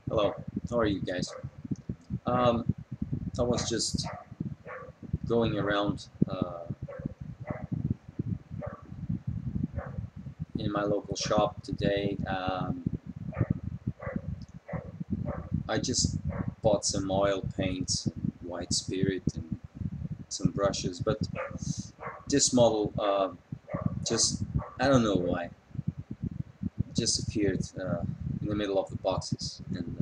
Hello, how are you guys? I was just going around in my local shop today. I just bought some oil paints, and white spirit, and some brushes, but this model just, I don't know why, just appeared in the middle of the boxes. And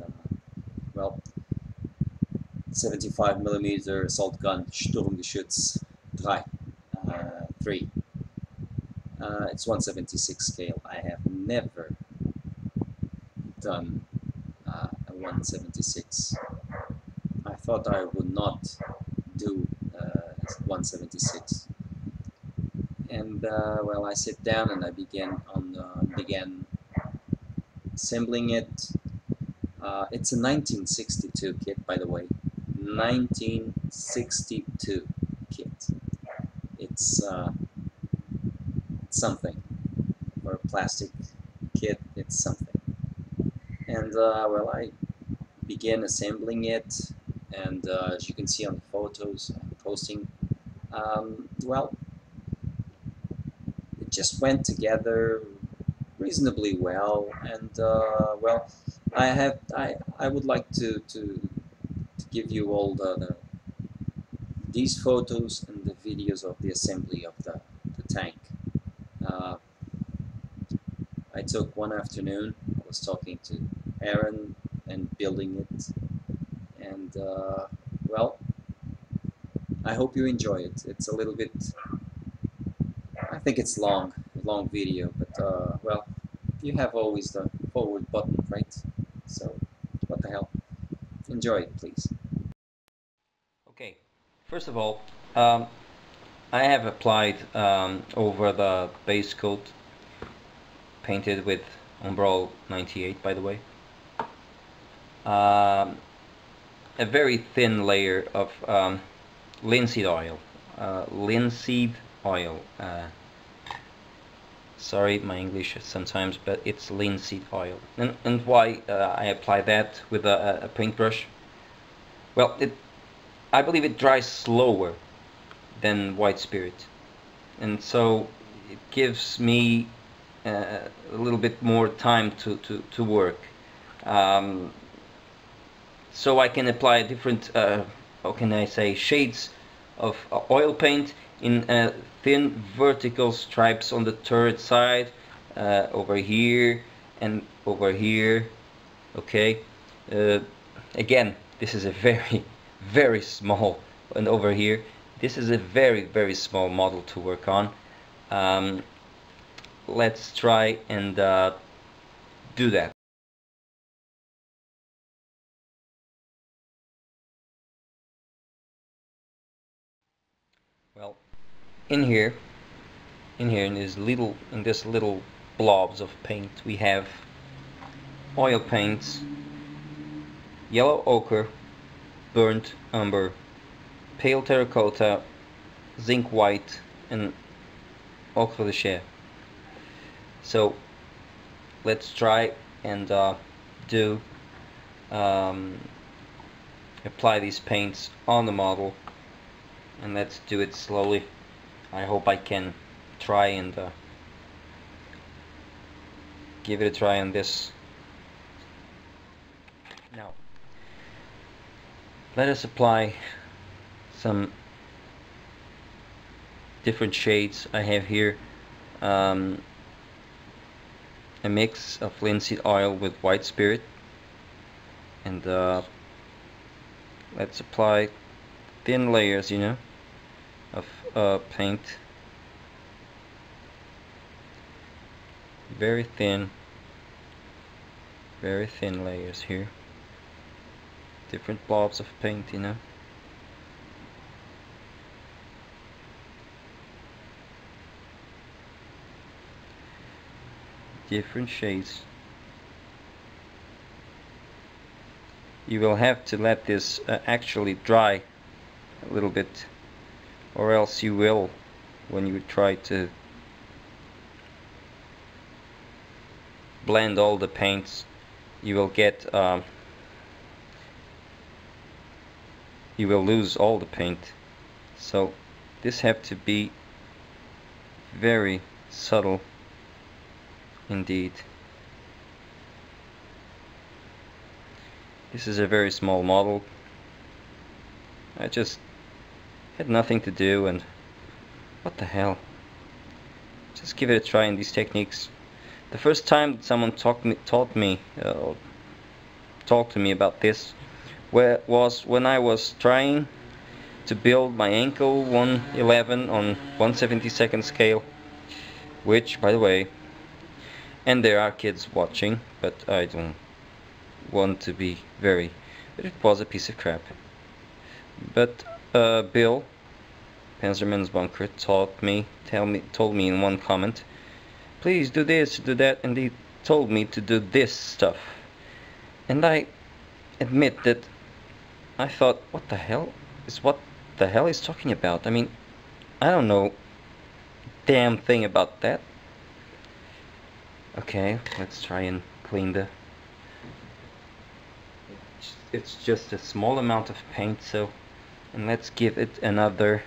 well, 75mm assault gun Sturmgeschütz 3. It's 176 scale. I have never done a 176. I thought I would not do 176. And well, I sit down and I began assembling it. It's a 1962 kit, by the way. 1962 kit. It's something. For a plastic kit, it's something. And well, I began assembling it, and as you can see on the photos I'm posting, well, it just went together reasonably well. And well, I would like to give you all these photos and the videos of the assembly of the tank. Uh, I took one afternoon. I was talking to Aaron and building it, and well, I hope you enjoy it. It's a little bit, I think it's a long video, but well, you have always the forward button, right? So what the hell? Enjoy it, please. Okay, first of all, I have applied over the base coat, painted with Umbral 98, by the way, a very thin layer of linseed oil. Sorry, my English sometimes, but it's linseed oil. And why I apply that with a paintbrush? Well, I believe it dries slower than white spirit, and so it gives me a little bit more time to work. So I can apply different, how can I say, shades of oil paint in thin vertical stripes on the turret side, over here and over here. Okay, again, this is a very small, and over here this is a very small model to work on. Let's try and do that. Well, in here in this little blobs of paint, we have oil paints, yellow ochre, burnt umber, pale terracotta, zinc white, and ochre de chair. So let's try and do apply these paints on the model, and let's do it slowly. I hope I can try and give it a try on this. Now let us apply some different shades. I have here a mix of linseed oil with white spirit, and let's apply thin layers, you know, of paint, very thin layers here, different blobs of paint, you know. Different shades. You will have to let this actually dry a little bit, or else you will, when you try to blend all the paints, you will get you will lose all the paint. So this have to be very subtle indeed. This is a very small model. I just had nothing to do, and what the hell, just give it a try in these techniques. The first time that someone talked to me about this was when I was trying to build my ankle 111 on 1/72 scale, which, by the way, and there are kids watching, but I don't want to be very, but it was a piece of crap. But Bill, Panzerman's Bunker, told me in one comment, please do this, do that, and he told me to do this stuff. And I admit that I thought, what the hell he's talking about? I mean, I don't know damn thing about that. Okay, let's try and clean the... It's just a small amount of paint, so... And let's give it another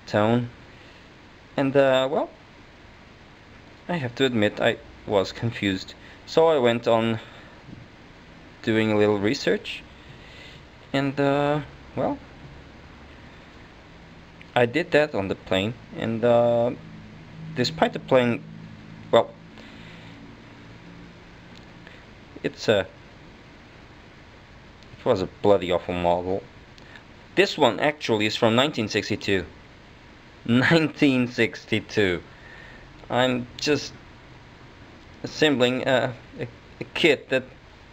tone. And well, I have to admit I was confused. So I went on doing a little research. And well, I did that on the plane. And despite the plane, well, it was a bloody awful model. This one actually is from 1962. 1962. I'm just assembling a kit that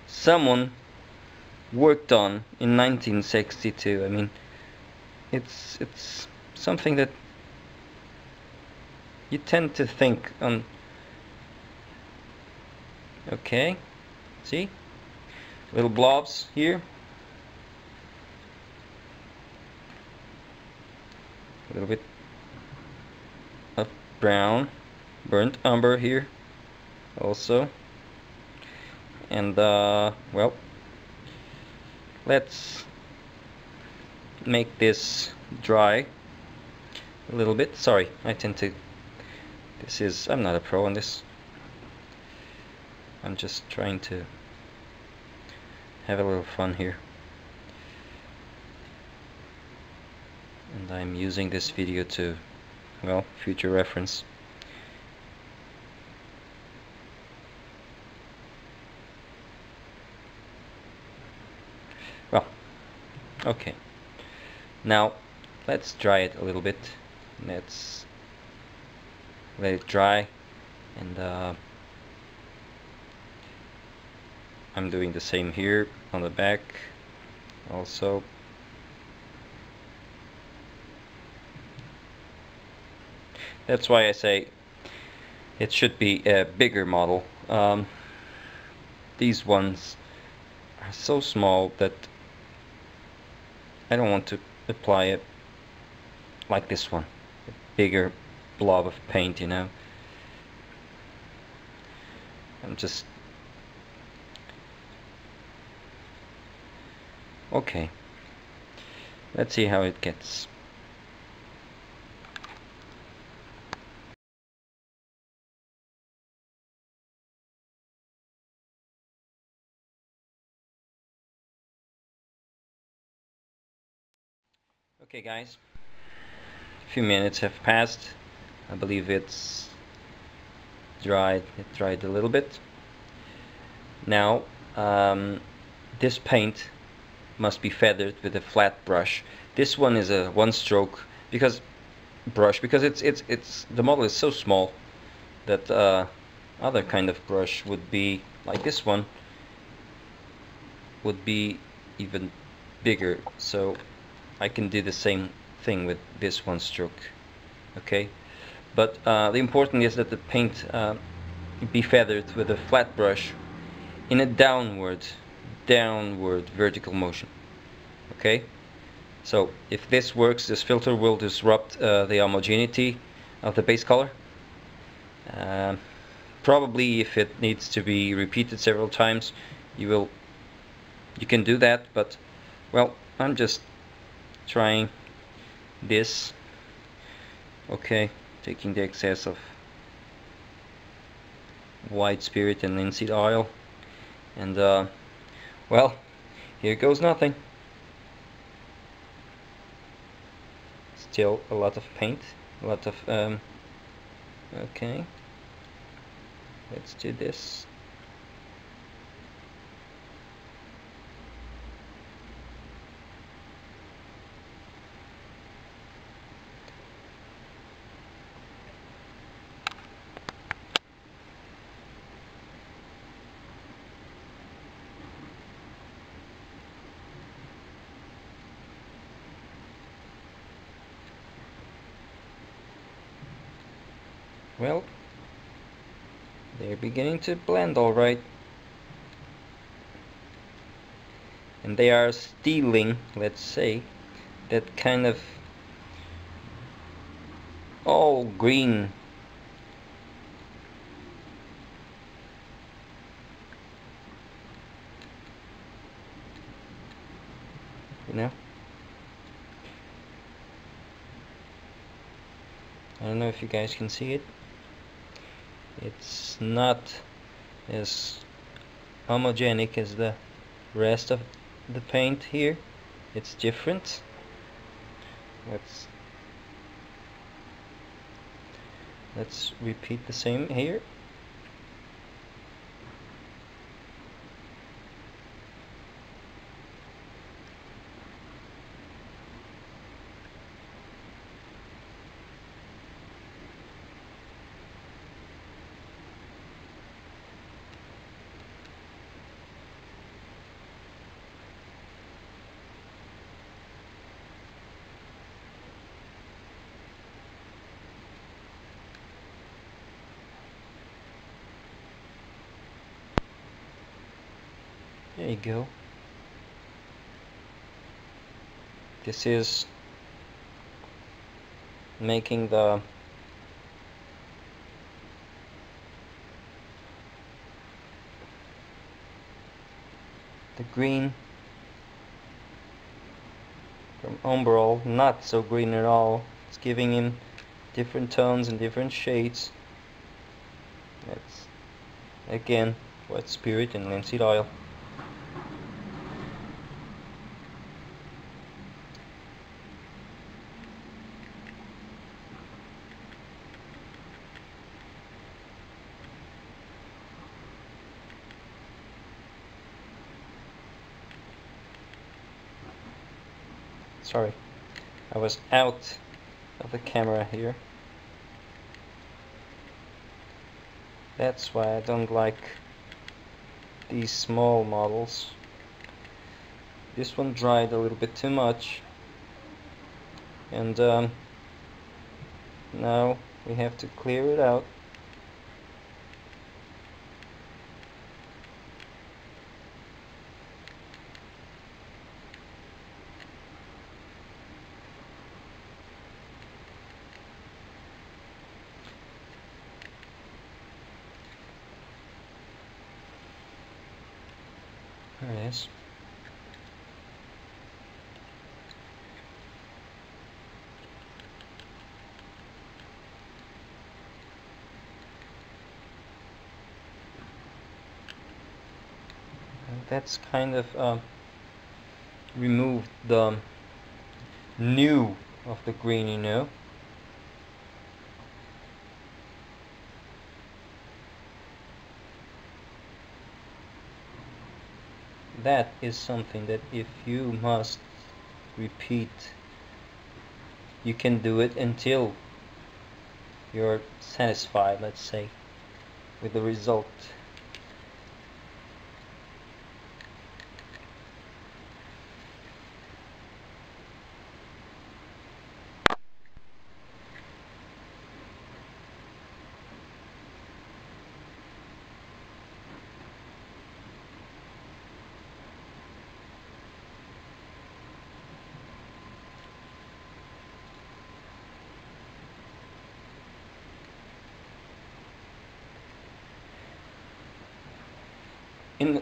someone worked on in 1962. I mean, it's something that you tend to think on. Okay, see, little blobs here. A little bit of brown, burnt umber here also. And well, let's make this dry a little bit. Sorry, I tend to, I'm not a pro on this. I'm just trying to have a little fun here. And I'm using this video to, well, future reference. Well, okay. Now, let's dry it a little bit. Let's let it dry. And I'm doing the same here on the back also. That's why I say it should be a bigger model. These ones are so small that I don't want to apply it like this one, a bigger blob of paint, you know. I'm just okay. Let's see how it gets. Okay guys, a few minutes have passed. I believe it's dried. It dried a little bit. Now this paint must be feathered with a flat brush. This one is a one-stroke because it's the model is so small that other kind of brush would be like this one, would be even bigger. So I can do the same thing with this one stroke. Okay, but the important is that the paint be feathered with a flat brush in a downward vertical motion. Okay, so if this works, this filter will disrupt the homogeneity of the base color. Probably if it needs to be repeated several times, you can do that, but well, I'm just trying this. Okay, taking the excess of white spirit and linseed oil, and well, here goes nothing. Still a lot of paint, a lot of okay, let's do this. Well, they're beginning to blend all right, and they are stealing, let's say, that kind of all green you know. I don't know if you guys can see it. It's not as homogenic as the rest of the paint here. It's different. Let's repeat the same here. There you go. This is making the green from Umbral not so green at all. It's giving him different tones and different shades. That's again white spirit and linseed oil. Sorry, I was out of the camera here. That's why I don't like these small models. This one dried a little bit too much, and now we have to clear it out. There it is. And that's kind of removed the new of the green, you know. That is something that if you must repeat, you can do it until you're satisfied, let's say, with the result.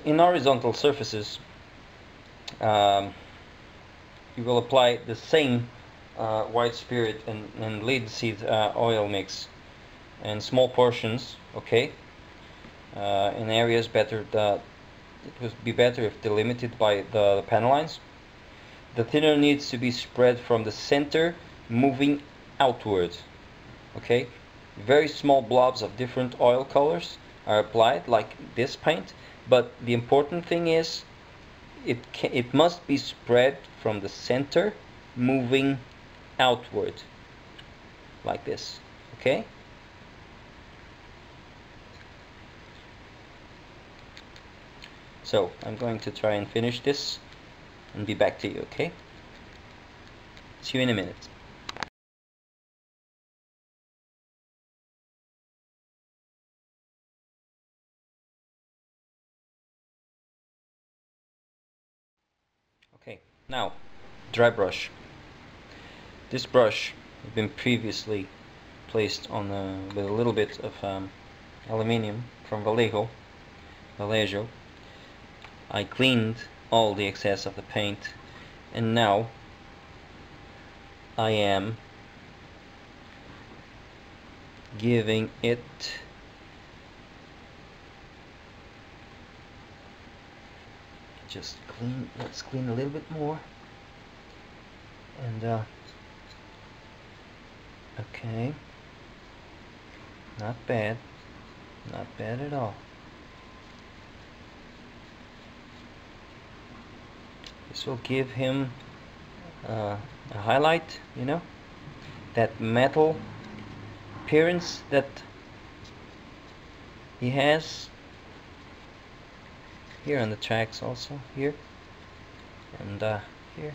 In horizontal surfaces, you will apply the same white spirit and linseed oil mix in small portions, okay? In areas better that it would be better if delimited by the panel lines. The thinner needs to be spread from the center, moving outward, okay? Very small blobs of different oil colors are applied, like this paint, but the important thing is it must be spread from the center, moving outward, like this, okay? So I'm going to try and finish this and be back to you, okay? See you in a minute. Okay, now dry brush. This brush has been previously placed on with a little bit of aluminium from Vallejo. I cleaned all the excess of the paint, and now I am giving it just clean. Let's clean a little bit more, and okay, not bad at all. This will give him a highlight, you know, that metal appearance that he has here on the tracks, also here and here.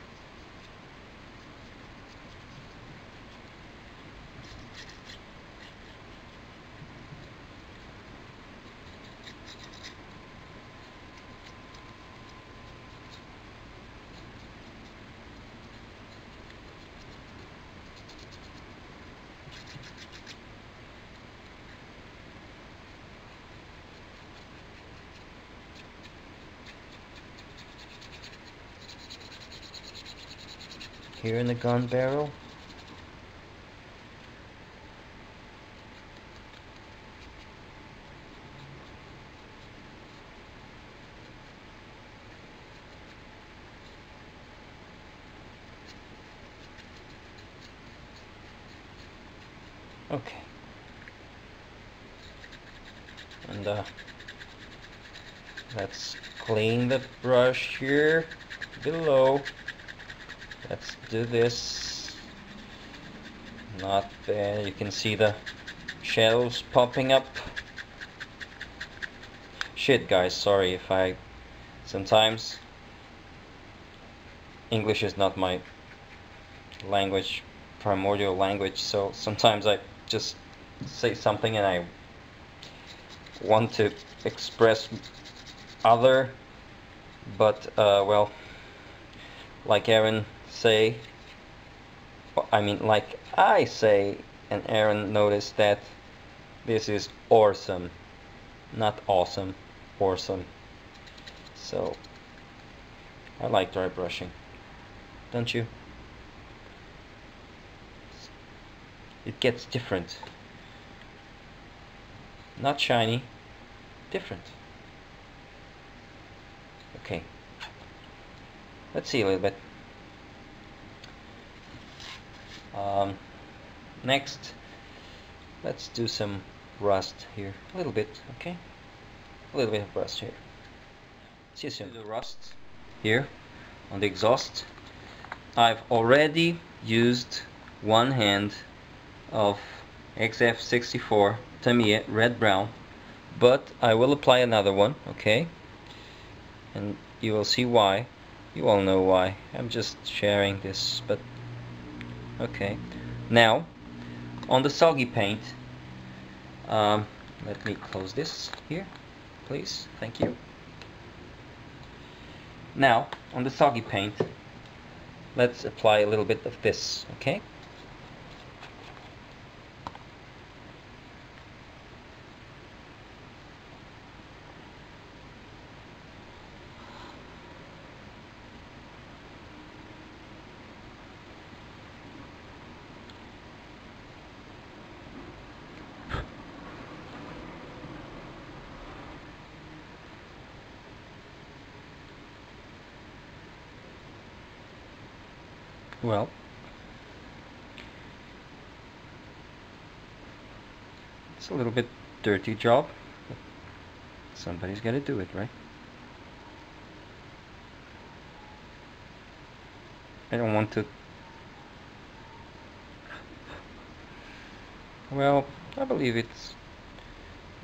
Here in the gun barrel. Okay. And let's clean the brush here below. Let's do this. Not bad. You can see the shadows popping up. Shit, guys, sorry if I... Sometimes English is not my language, primordial language, so sometimes I just say something and I want to express other, but well, like Aaron say, I mean like I say, and Aaron noticed that this is awesome, not awesome, awesome. So I like dry brushing, don't you? It gets different, not shiny, different. Okay, let's see a little bit. Next, let's do some rust here, a little bit, okay? A little bit of rust here. See you soon. The rust here on the exhaust. I've already used one hand of XF64 Tamiya red brown, but I will apply another one, okay? And you will see why. You all know why. I'm just sharing this, but okay. Now, on the soggy paint, let me close this here, please. Thank you. Now, on the soggy paint, let's apply a little bit of this, okay? Well, it's a little bit dirty job, but somebody's got to do it, right? I don't want to. Well, I believe it's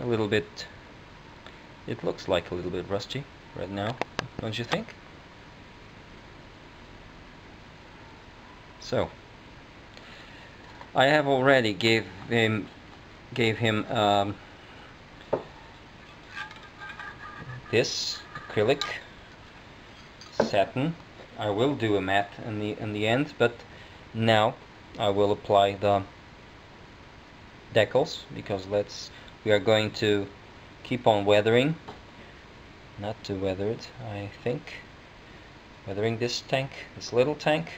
a little bit. It looks like a little bit rusty right now, don't you think? So, I have already gave him this acrylic satin. I will do a matte in the end, but now I will apply the decals, because we are going to keep on weathering, not to weather it, I think, weathering this tank, this little tank,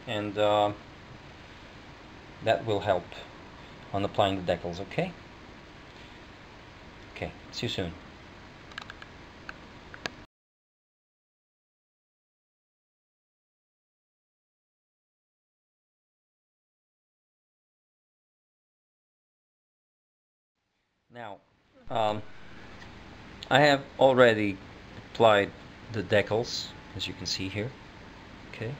and that will help on applying the decals. Okay, see you soon. Now, I have already applied the decals, as you can see here, okay,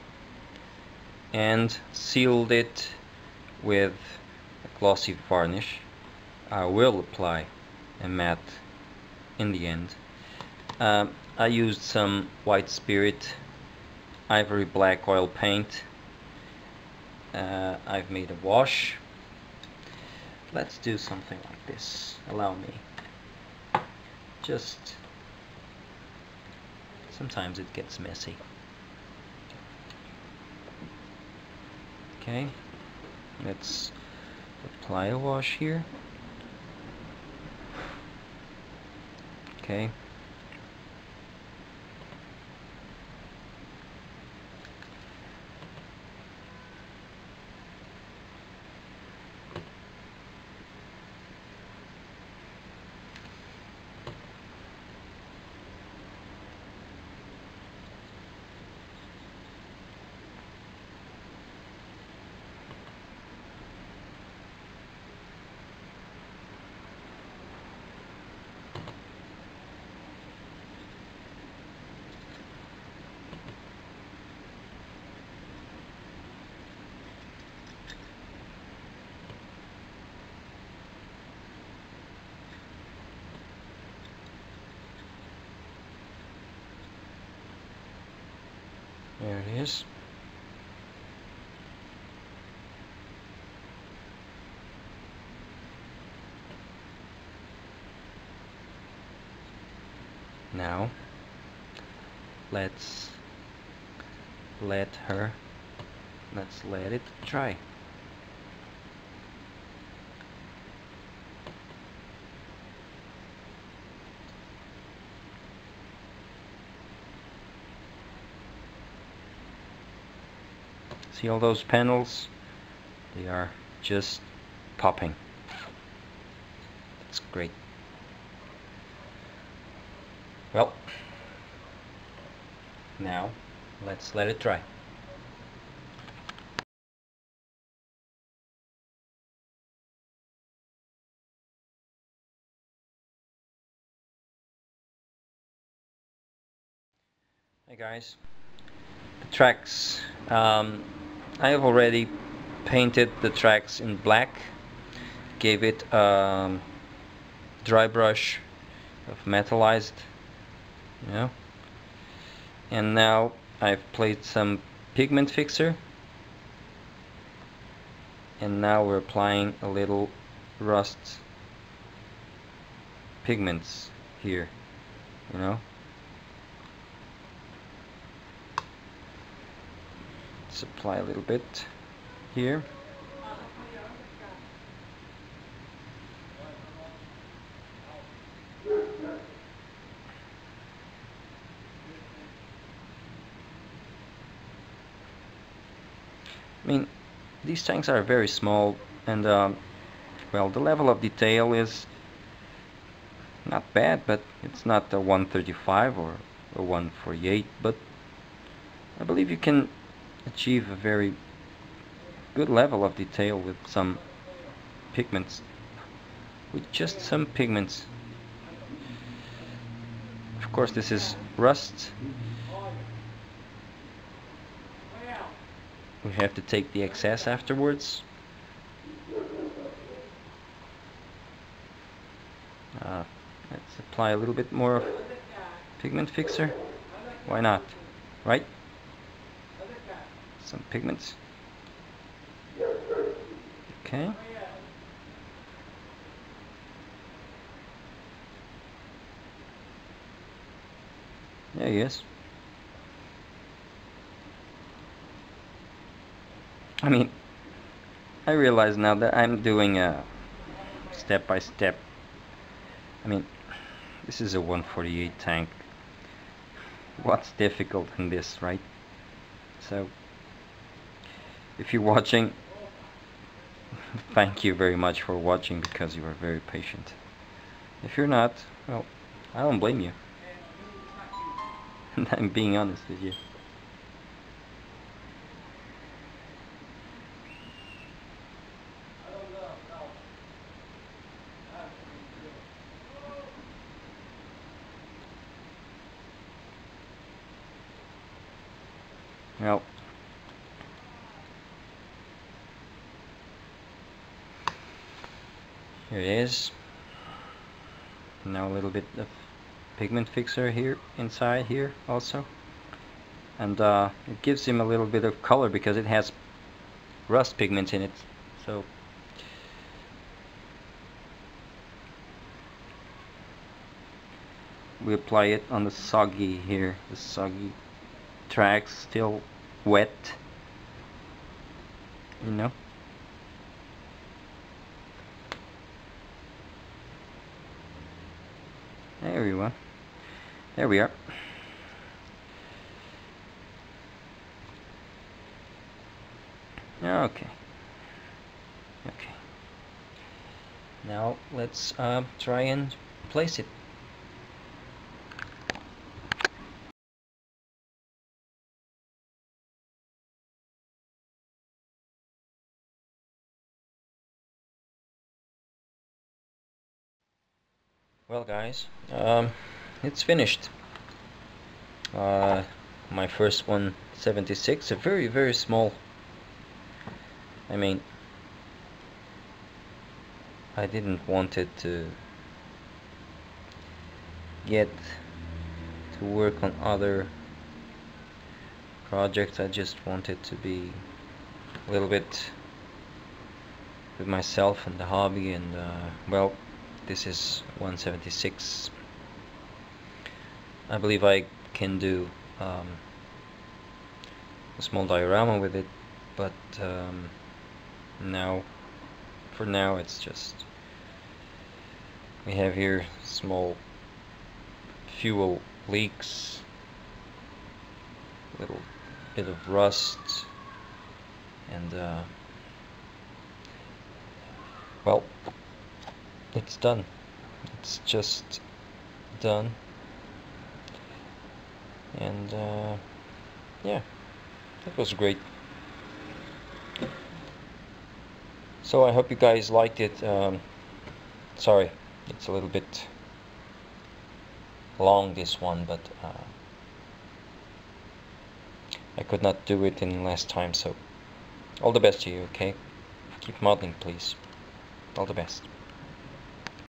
and sealed it with a glossy varnish. I will apply a matte in the end. I used some White Spirit ivory black oil paint. I've made a wash. Let's do something like this. Allow me. Just sometimes it gets messy. Okay, let's apply a wash here. Okay. There it is. Now let's let it dry. See all those panels? They are just popping. That's great. Well, now let's let it dry. Hey guys, the tracks. I have already painted the tracks in black, gave it a dry brush of metallized, and now I've played some pigment fixer, and now we're applying a little rust pigments here, Let's apply a little bit here. I mean, these tanks are very small, and well, the level of detail is not bad, but it's not a 135 or a 148, but I believe you can achieve a very good level of detail with some pigments. With just some pigments. Of course, this is rust. We have to take the excess afterwards. Let's apply a little bit more of pigment fixer. Why not? Right? Some pigments. Okay. There he is. I mean, I realize now that I'm doing a step by step. I mean, this is a 148 tank. What's difficult in this, right? So, if you're watching, thank you very much for watching, because you are very patient. If you're not, well, I don't blame you. And I'm being honest with you. Well, here it is. Now a little bit of pigment fixer here inside here also, and it gives him a little bit of color because it has rust pigments in it. So we apply it on the soggy here, the soggy tracks, still wet, you know. There we go. There we are. Okay. Okay. Now let's try and place it. Well, guys, it's finished. My first 176, a very, very small. I mean, I didn't want it to get to work on other projects. I just wanted to be a little bit with myself and the hobby, and well, this is 176. I believe I can do a small diorama with it, but now, for now, it's just, we have here small fuel leaks, a little bit of rust, and well, it's done. It's just done. And yeah, that was great. So I hope you guys liked it. Sorry, it's a little bit long, this one, but I could not do it in less time, so all the best to you, okay? Keep modeling, please. All the best.